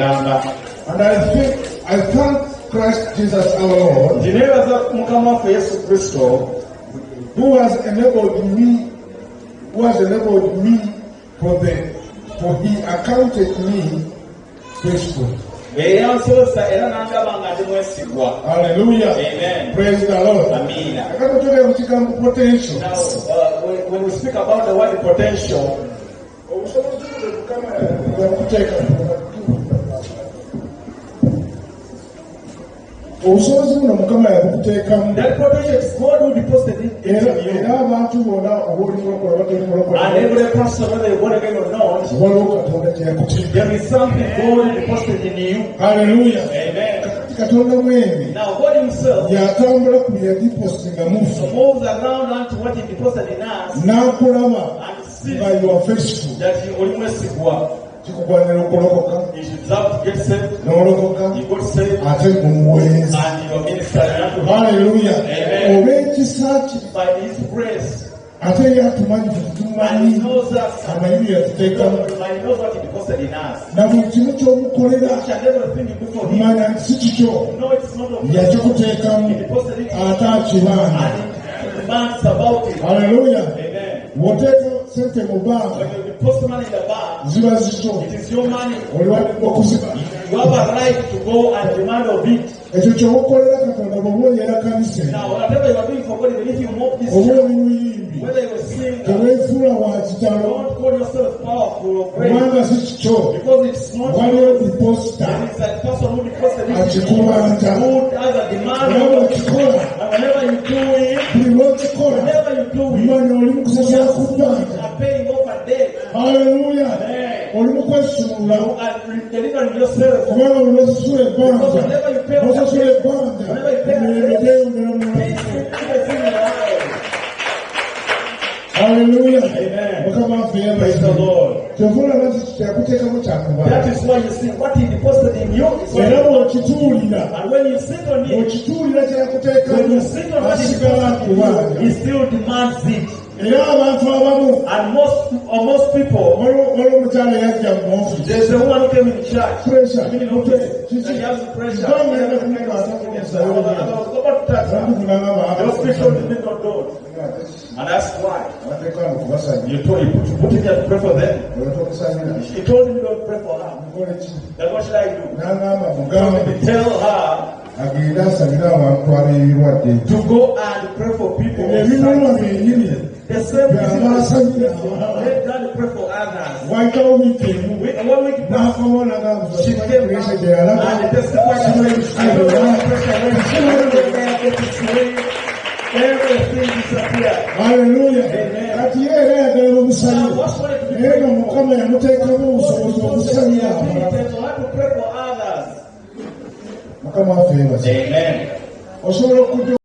And I thank Christ Jesus our Lord, who has enabled me for he accounted me faithful. Hallelujah. Amen. Praise the Lord. Amen. Now, when we speak about the word potential, that potential is God who deposited it in you. And every person, whether you're born again or not, there is something God deposited in you. Hallelujah. Amen. Now God himself moves around unto what he deposited in us and sees that he always works. He deserves to get saved. He got saved. And you are ministered. Hallelujah. Amen. By his grace. And he knows us. And he knows what he deposited in us. Each and everything you do for him. No, it's not of him. He deposited it. And he demands about it. Hallelujah. Amen. When you deposit money in the bank, it is your money. You have a right to go and demand of it. Now, whatever you are doing for God, even if you mock this church, whether you sing, don't call yourself powerful or great, because it's not you. It's that person who deposited it, who has a demand of it. And whenever you do it, you are paying off a debt. Hallelujah. You are delivering yourself. Because whenever you pay off a debt, hallelujah. Amen. Praise the Lord. That is why you see what he deposited in you. And when you sit on it, he still demands it. And most people, there's the one who came in church. Pressure. And he has pressure. Those people did not do it. And that's why. You put him there to pray for them. He told him don't pray for her. Then what should I do? Tell her to go and pray for people. The same reason let God pray for others. One week back, she came back and testified everything disappeared. Hallelujah. Amen. Amen.